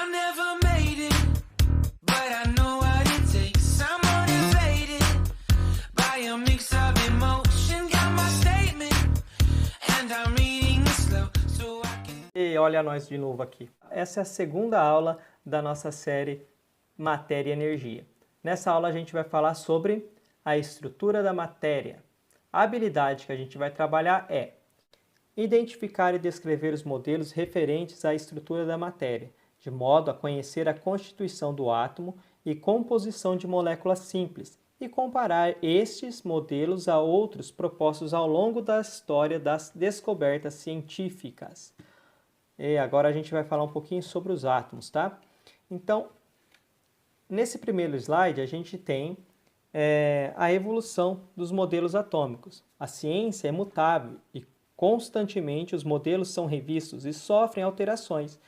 I never made it, but I know what it takes. I'm motivated by a mix of emotion. Got my statement, and I'm reading it slow so I can... E olha nós de novo aqui. Essa é a segunda aula da nossa série Matéria e Energia. Nessa aula a gente vai falar sobre a estrutura da matéria. A habilidade que a gente vai trabalhar é identificar e descrever os modelos referentes à estrutura da matéria, de modo a conhecer a constituição do átomo e composição de moléculas simples, e comparar estes modelos a outros propostos ao longo da história das descobertas científicas. E agora a gente vai falar um pouquinho sobre os átomos, tá? Então, nesse primeiro slide a gente tem a evolução dos modelos atômicos. A ciência é mutável e constantemente os modelos são revistos e sofrem alterações.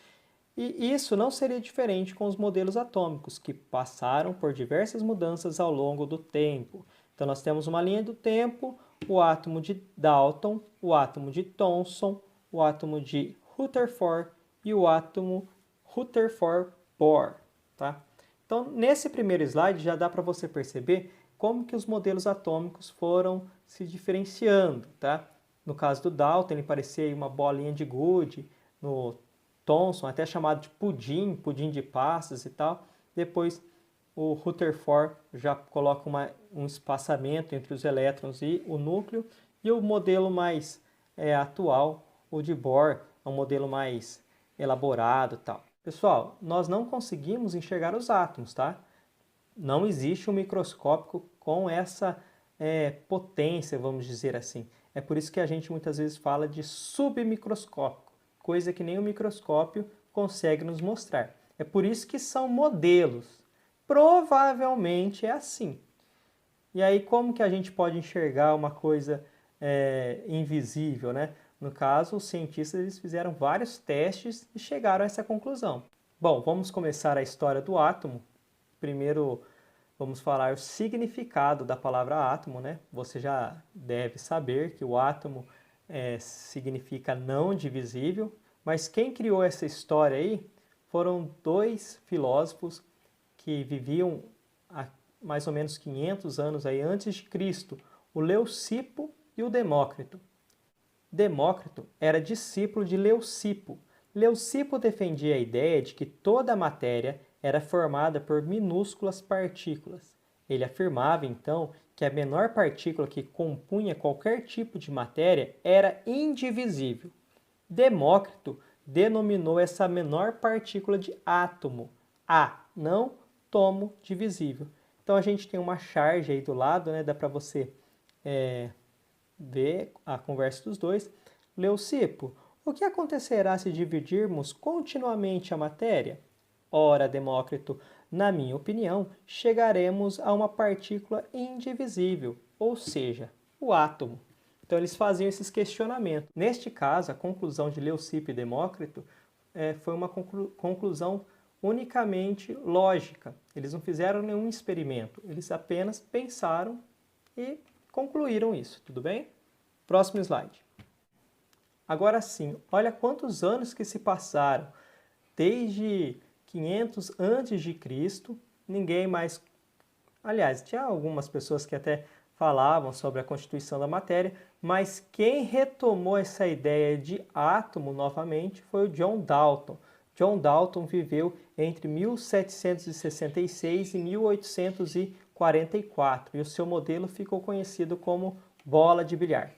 E isso não seria diferente com os modelos atômicos, que passaram por diversas mudanças ao longo do tempo. Então nós temos uma linha do tempo, o átomo de Dalton, o átomo de Thomson, o átomo de Rutherford e o átomo Rutherford-Bohr. Tá? Então nesse primeiro slide já dá para você perceber como que os modelos atômicos foram se diferenciando. Tá? No caso do Dalton, ele parecia uma bolinha de gude. No Thomson, até chamado de pudim de passas e tal. Depois, o Rutherford já coloca um espaçamento entre os elétrons e o núcleo. E o modelo mais atual, o de Bohr, é um modelo mais elaborado e tal. Pessoal, nós não conseguimos enxergar os átomos, tá? Não existe um microscópio com essa potência, vamos dizer assim. É por isso que a gente muitas vezes fala de submicroscópico, coisa que nem o microscópio consegue nos mostrar. É por isso que são modelos. Provavelmente é assim. E aí como que a gente pode enxergar uma coisa invisível, né? No caso, os cientistas eles fizeram vários testes e chegaram a essa conclusão. Bom, vamos começar a história do átomo. Primeiro, vamos falar o significado da palavra átomo, né? Você já deve saber que o átomo significa não divisível, mas quem criou essa história aí foram dois filósofos que viviam há mais ou menos 500 anos aí antes de Cristo, o Leucipo e o Demócrito. Demócrito era discípulo de Leucipo. Leucipo defendia a ideia de que toda a matéria era formada por minúsculas partículas. Ele afirmava, então, que a menor partícula que compunha qualquer tipo de matéria era indivisível. Demócrito denominou essa menor partícula de átomo, não tomo divisível. Então a gente tem uma charge aí do lado, né? Dá para você ver a conversa dos dois. Leucipo, o que acontecerá se dividirmos continuamente a matéria? Ora, Demócrito, na minha opinião, chegaremos a uma partícula indivisível, ou seja, o átomo. Então eles faziam esses questionamentos. Neste caso, a conclusão de Leucipo e Demócrito foi uma conclusão unicamente lógica. Eles não fizeram nenhum experimento, eles apenas pensaram e concluíram isso, tudo bem? Próximo slide. Agora sim, olha quantos anos que se passaram. Desde 500 a.C., ninguém mais... Aliás, tinha algumas pessoas que até falavam sobre a constituição da matéria, mas quem retomou essa ideia de átomo novamente foi o John Dalton. John Dalton viveu entre 1766 e 1844 e o seu modelo ficou conhecido como bola de bilhar.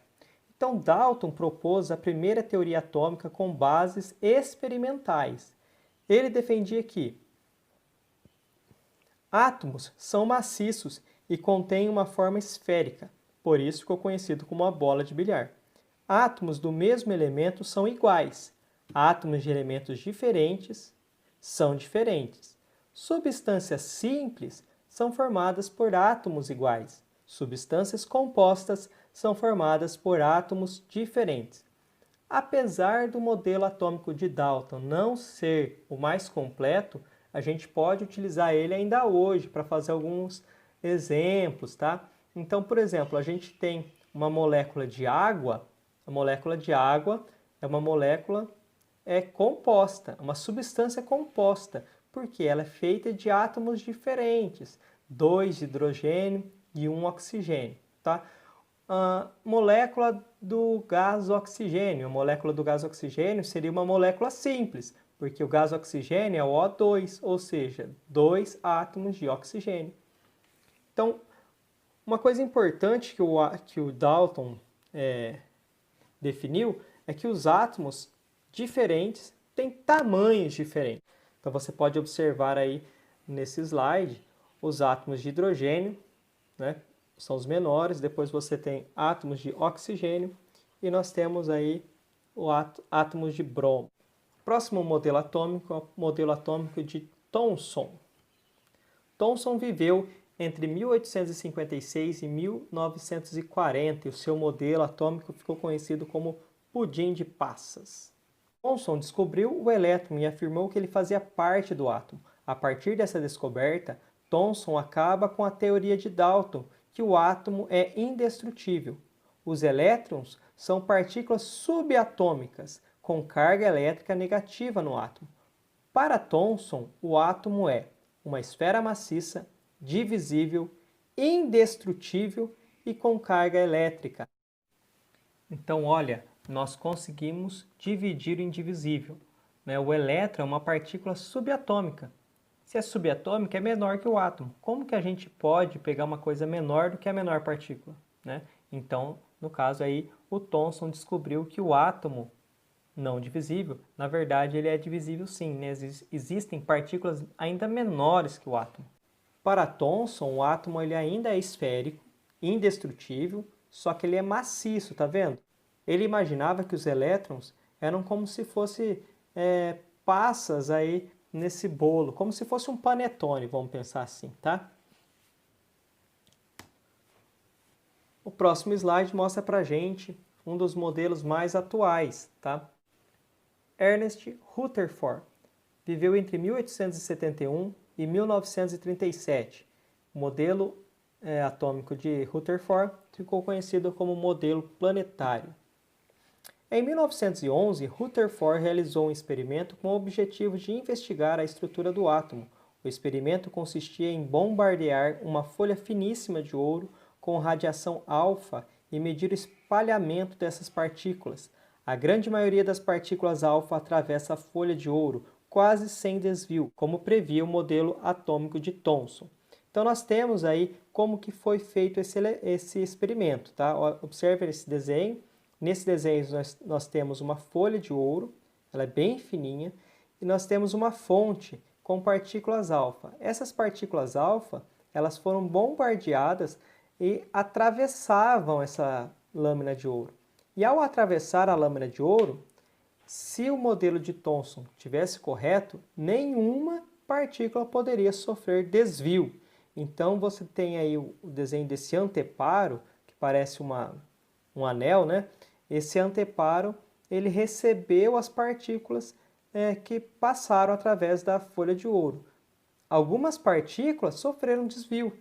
Então, Dalton propôs a primeira teoria atômica com bases experimentais. Ele defendia que átomos são maciços e contêm uma forma esférica, por isso ficou conhecido como a bola de bilhar. Átomos do mesmo elemento são iguais. Átomos de elementos diferentes são diferentes. Substâncias simples são formadas por átomos iguais. Substâncias compostas são formadas por átomos diferentes. Apesar do modelo atômico de Dalton não ser o mais completo, a gente pode utilizar ele ainda hoje para fazer alguns exemplos, tá? Então, por exemplo, a gente tem uma molécula de água. A molécula de água é uma molécula é composta, uma substância composta, porque ela é feita de átomos diferentes, 2 hidrogênio e 1 oxigênio, tá? A molécula do gás oxigênio. A molécula do gás oxigênio seria uma molécula simples, porque o gás oxigênio é o O2, ou seja, 2 átomos de oxigênio. Então, uma coisa importante que o Dalton definiu é que os átomos diferentes têm tamanhos diferentes. Então, você pode observar aí nesse slide os átomos de hidrogênio, né? São os menores, depois você tem átomos de oxigênio e nós temos aí átomos de bromo. Próximo modelo atômico é o modelo atômico de Thomson. Thomson viveu entre 1856 e 1940 e o seu modelo atômico ficou conhecido como pudim de passas. Thomson descobriu o elétron e afirmou que ele fazia parte do átomo. A partir dessa descoberta, Thomson acaba com a teoria de Dalton, que o átomo é indestrutível. Os elétrons são partículas subatômicas com carga elétrica negativa no átomo. Para Thomson, o átomo é uma esfera maciça, divisível, indestrutível e com carga elétrica. Então, olha, nós conseguimos dividir o indivisível, né? O elétron é uma partícula subatômica. Se é subatômica, é menor que o átomo. Como que a gente pode pegar uma coisa menor do que a menor partícula, né? Então, no caso aí, o Thomson descobriu que o átomo não divisível, na verdade, ele é divisível sim, né? Existem partículas ainda menores que o átomo. Para Thomson, o átomo ele ainda é esférico, indestrutível, só que ele é maciço, tá vendo? Ele imaginava que os elétrons eram como se fossem passas aí nesse bolo, como se fosse um panetone, vamos pensar assim, tá? O próximo slide mostra pra gente um dos modelos mais atuais, tá? Ernest Rutherford viveu entre 1871 e 1937. O modelo atômico de Rutherford ficou conhecido como modelo planetário. Em 1911, Rutherford realizou um experimento com o objetivo de investigar a estrutura do átomo. O experimento consistia em bombardear uma folha finíssima de ouro com radiação alfa e medir o espalhamento dessas partículas. A grande maioria das partículas alfa atravessa a folha de ouro, quase sem desvio, como previa o modelo atômico de Thomson. Então nós temos aí como que foi feito esse experimento, tá? Observe esse desenho. Nesse desenho nós temos uma folha de ouro, ela é bem fininha, e nós temos uma fonte com partículas alfa. Essas partículas alfa, elas foram bombardeadas e atravessavam essa lâmina de ouro. E ao atravessar a lâmina de ouro, se o modelo de Thomson tivesse correto, nenhuma partícula poderia sofrer desvio. Então você tem aí o desenho desse anteparo, que parece um anel, né? Esse anteparo, ele recebeu as partículas que passaram através da folha de ouro. Algumas partículas sofreram desvio.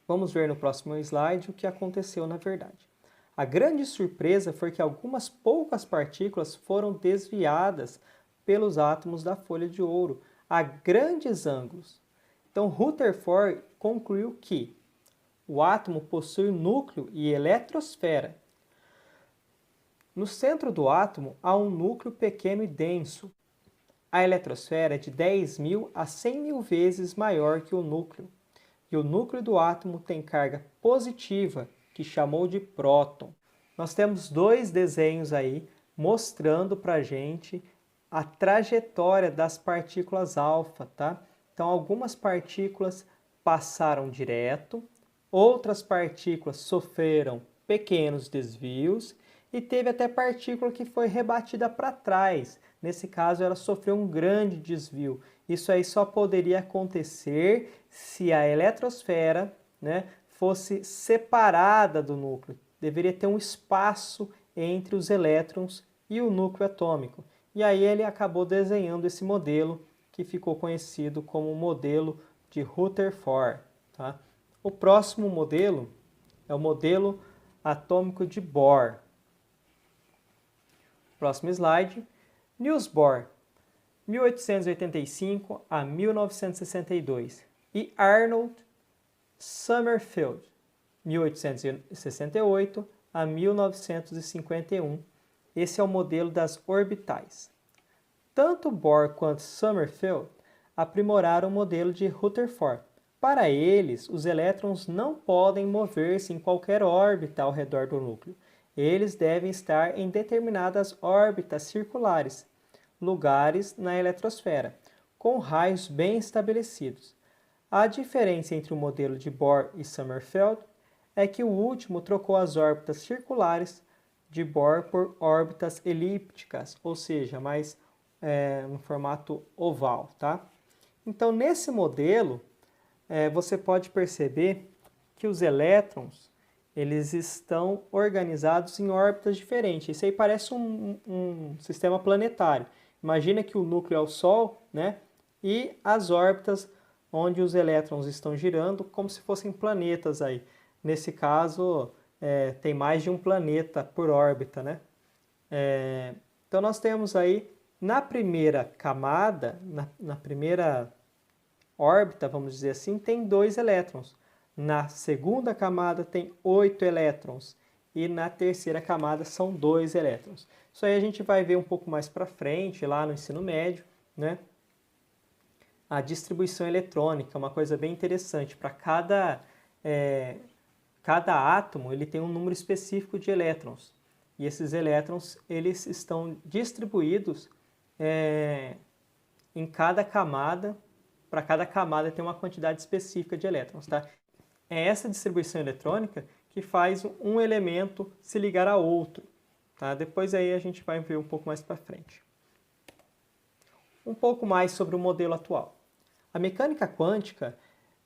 Vamos ver no próximo slide o que aconteceu na verdade. A grande surpresa foi que algumas poucas partículas foram desviadas pelos átomos da folha de ouro a grandes ângulos. Então, Rutherford concluiu que o átomo possui núcleo e eletrosfera. No centro do átomo há um núcleo pequeno e denso. A eletrosfera é de 10.000 a 100.000 vezes maior que o núcleo. E o núcleo do átomo tem carga positiva, que chamou de próton. Nós temos dois desenhos aí mostrando para a gente a trajetória das partículas alfa, tá? Então, algumas partículas passaram direto, outras partículas sofreram pequenos desvios e teve até partícula que foi rebatida para trás. Nesse caso, ela sofreu um grande desvio. Isso aí só poderia acontecer se a eletrosfera, né, fosse separada do núcleo. Deveria ter um espaço entre os elétrons e o núcleo atômico. E aí ele acabou desenhando esse modelo que ficou conhecido como o modelo de Rutherford, tá? O próximo modelo é o modelo atômico de Bohr. Próximo slide. Niels Bohr, 1885 a 1962, e Arnold Sommerfeld, 1868 a 1951. Esse é o modelo das orbitais. Tanto Bohr quanto Sommerfeld aprimoraram o modelo de Rutherford. Para eles, os elétrons não podem mover-se em qualquer órbita ao redor do núcleo. Eles devem estar em determinadas órbitas circulares, lugares na eletrosfera, com raios bem estabelecidos. A diferença entre o modelo de Bohr e Sommerfeld é que o último trocou as órbitas circulares de Bohr por órbitas elípticas, ou seja, mais no formato oval, tá? Então, nesse modelo, você pode perceber que os elétrons eles estão organizados em órbitas diferentes. Isso aí parece um sistema planetário. Imagina que o núcleo é o Sol, né? E as órbitas onde os elétrons estão girando como se fossem planetas aí. Nesse caso, tem mais de um planeta por órbita, né? Então, nós temos aí, na primeira camada, na primeira órbita, vamos dizer assim, tem 2 elétrons. Na segunda camada tem 8 elétrons. E na terceira camada são 2 elétrons. Isso aí a gente vai ver um pouco mais para frente, lá no ensino médio, né? A distribuição eletrônica, uma coisa bem interessante. Para cada átomo, ele tem um número específico de elétrons. E esses elétrons, eles estão distribuídos em cada camada. Para cada camada tem uma quantidade específica de elétrons, tá? É essa distribuição eletrônica que faz um elemento se ligar a outro, tá? Depois aí a gente vai ver um pouco mais para frente. Um pouco mais sobre o modelo atual. A mecânica quântica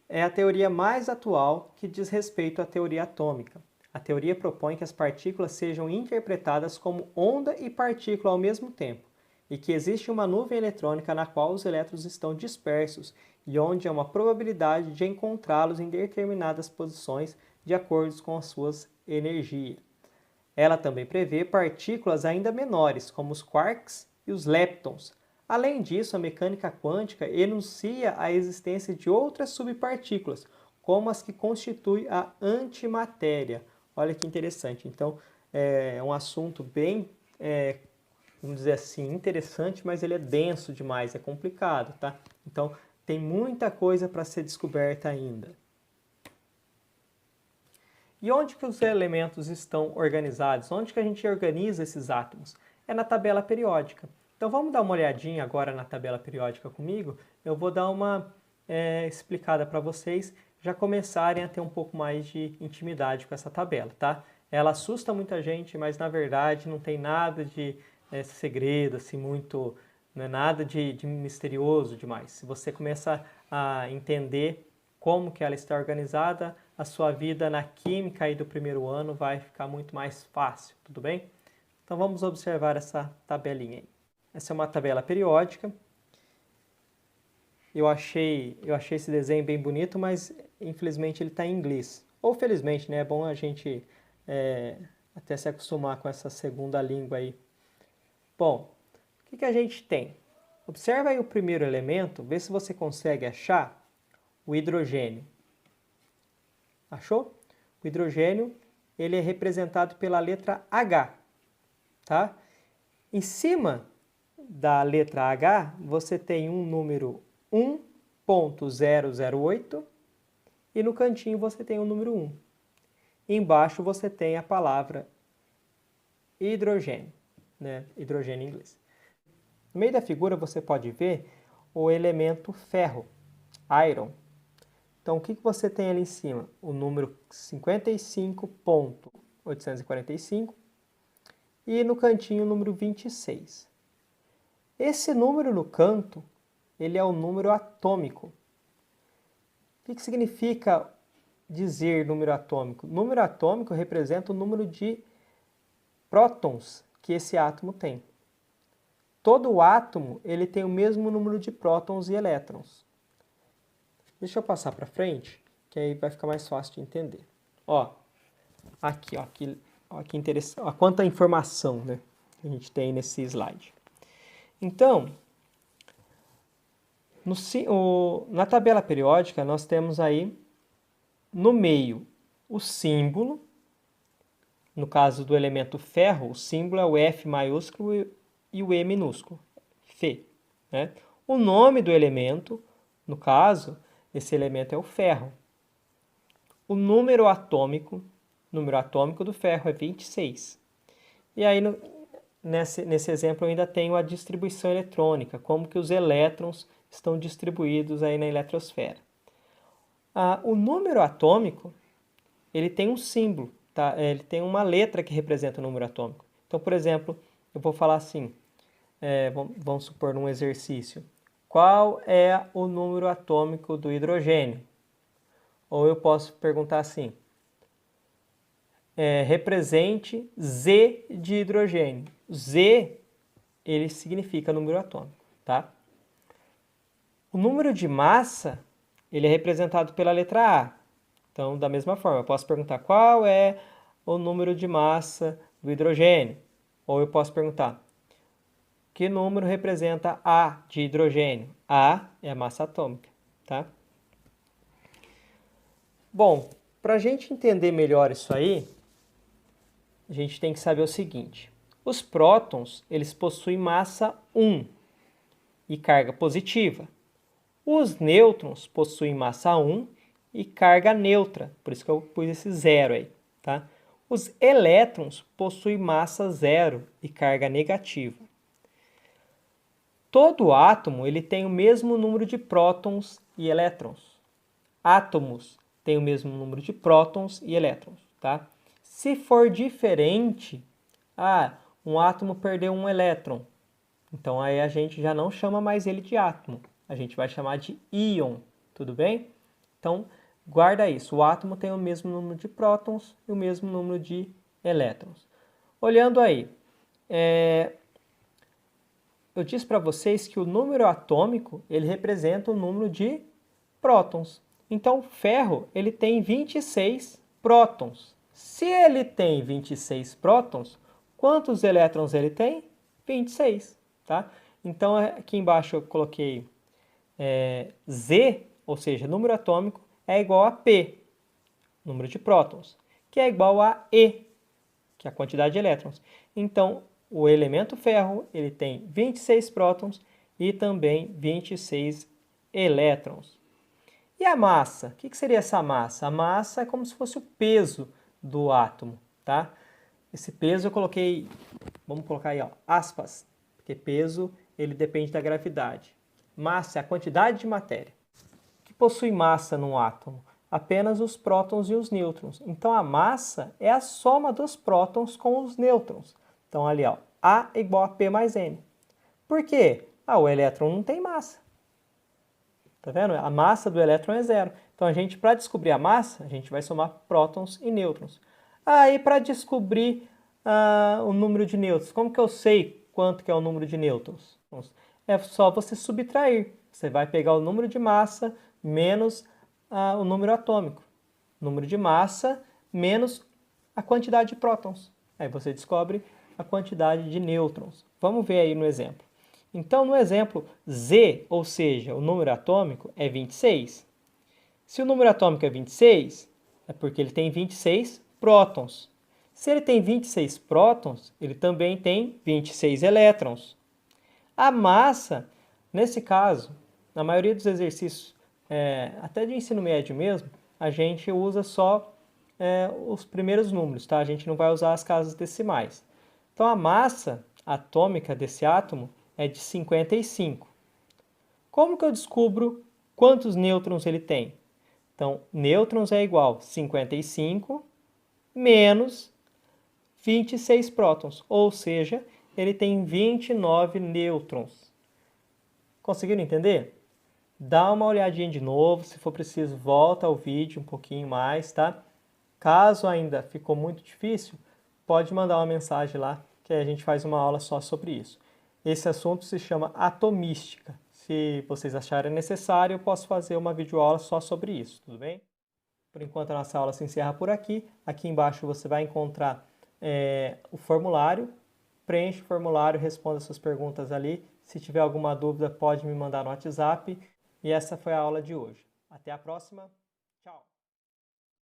é a teoria mais atual que diz respeito à teoria atômica. A teoria propõe que as partículas sejam interpretadas como onda e partícula ao mesmo tempo, e que existe uma nuvem eletrônica na qual os elétrons estão dispersos e onde há uma probabilidade de encontrá-los em determinadas posições de acordo com as suas energias. Ela também prevê partículas ainda menores, como os quarks e os leptons. Além disso, a mecânica quântica enuncia a existência de outras subpartículas, como as que constituem a antimatéria. Olha que interessante. Então, é um assunto bem vamos dizer assim, interessante, mas ele é denso demais, é complicado, tá? Então, tem muita coisa para ser descoberta ainda. E onde que os elementos estão organizados? Onde que a gente organiza esses átomos? É na tabela periódica. Então, vamos dar uma olhadinha agora na tabela periódica comigo. Eu vou dar uma explicada para vocês já começarem a ter um pouco mais de intimidade com essa tabela, tá? Ela assusta muita gente, mas na verdade não tem nada de segredo, assim, muito, não é nada de misterioso demais. Se você começa a entender como que ela está organizada, a sua vida na química aí do primeiro ano vai ficar muito mais fácil, tudo bem? Então vamos observar essa tabelinha aí. Essa é uma tabela periódica. Eu achei esse desenho bem bonito, mas infelizmente ele está em inglês. Ou felizmente, né? É bom a gente até se acostumar com essa segunda língua aí. Bom, o que a gente tem? Observa aí o primeiro elemento, vê se você consegue achar o hidrogênio. Achou? O hidrogênio, ele é representado pela letra H, tá? Em cima da letra H, você tem um número 1.008 e no cantinho você tem o número 1. Embaixo você tem a palavra hidrogênio, né? Hidrogênio em inglês. No meio da figura você pode ver o elemento ferro, iron. Então o que você tem ali em cima? O número 55.845 e no cantinho o número 26. Esse número no canto, ele é o número atômico. O que significa dizer número atômico? Número atômico representa o número de prótons que esse átomo tem. Todo átomo ele tem o mesmo número de prótons e elétrons. Deixa eu passar para frente, que aí vai ficar mais fácil de entender. Ó, aqui, que interessante. Ó, quanta informação, né, a gente tem nesse slide. Então, na tabela periódica, nós temos aí no meio o símbolo. No caso do elemento ferro, o símbolo é o F maiúsculo e o E minúsculo, Fe. Né? O nome do elemento, no caso, esse elemento é o ferro. O número atômico do ferro é 26. E aí, nesse exemplo, eu ainda tenho a distribuição eletrônica, como que os elétrons estão distribuídos aí na eletrosfera. O número atômico, ele tem um símbolo, tá? Ele tem uma letra que representa o número atômico. Então, por exemplo, eu vou falar assim, vamos supor num exercício, qual é o número atômico do hidrogênio? Ou eu posso perguntar assim, represente Z de hidrogênio. Z, ele significa número atômico, tá? O número de massa, ele é representado pela letra A. Então, da mesma forma, eu posso perguntar qual é o número de massa do hidrogênio. Ou eu posso perguntar, que número representa A de hidrogênio? A é a massa atômica, tá? Bom, para a gente entender melhor isso aí, a gente tem que saber o seguinte. Os prótons, eles possuem massa 1 e carga positiva. Os nêutrons possuem massa 1 e carga neutra, por isso que eu pus esse 0 aí, tá? Os elétrons possuem massa 0 e carga negativa. Todo átomo ele tem o mesmo número de prótons e elétrons. Átomos têm o mesmo número de prótons e elétrons, tá? Se for diferente, um átomo perdeu um elétron, então aí a gente já não chama mais ele de átomo, a gente vai chamar de íon, tudo bem? Então, guarda isso, o átomo tem o mesmo número de prótons e o mesmo número de elétrons. Olhando aí, eu disse para vocês que o número atômico, ele representa o número de prótons. Então, o ferro, ele tem 26 prótons. Se ele tem 26 prótons, quantos elétrons ele tem? 26, tá? Então, aqui embaixo eu coloquei Z, ou seja, número atômico, é igual a P, número de prótons, que é igual a E, que é a quantidade de elétrons. Então, o elemento ferro, ele tem 26 prótons e também 26 elétrons. E a massa? O que seria essa massa? A massa é como se fosse o peso do átomo, tá? Esse peso eu coloquei, vamos colocar aí, ó, aspas, porque peso, ele depende da gravidade. Massa é a quantidade de matéria. O que possui massa num átomo? Apenas os prótons e os nêutrons. Então, a massa é a soma dos prótons com os nêutrons. Então, ali, ó, A é igual a P mais N. Por quê? O elétron não tem massa. Tá vendo? A massa do elétron é 0. Então, para descobrir a massa, a gente vai somar prótons e nêutrons. E para descobrir o número de nêutrons, como que eu sei quanto que é o número de nêutrons? É só você subtrair. Você vai pegar o número de massa menos o número atômico. Número de massa menos a quantidade de prótons. Aí você descobre a quantidade de nêutrons. Vamos ver aí no exemplo. Então, no exemplo, Z, ou seja, o número atômico, é 26. Se o número atômico é 26, é porque ele tem 26 prótons. Se ele tem 26 prótons, ele também tem 26 elétrons. A massa, nesse caso, na maioria dos exercícios, até de ensino médio mesmo, a gente usa só os primeiros números, tá? A gente não vai usar as casas decimais. Então, a massa atômica desse átomo é de 55. Como que eu descubro quantos nêutrons ele tem? Então, nêutrons é igual a 55 menos 26 prótons, ou seja, ele tem 29 nêutrons. Conseguiram entender? Dá uma olhadinha de novo, se for preciso, volta ao vídeo um pouquinho mais, tá? Caso ainda ficou muito difícil, pode mandar uma mensagem lá, que a gente faz uma aula só sobre isso. Esse assunto se chama atomística. Se vocês acharem necessário, eu posso fazer uma videoaula só sobre isso, tudo bem? Por enquanto, a nossa aula se encerra por aqui. Aqui embaixo você vai encontrar o formulário. Preenche o formulário, responda suas perguntas ali. Se tiver alguma dúvida, pode me mandar no WhatsApp. E essa foi a aula de hoje. Até a próxima. Tchau!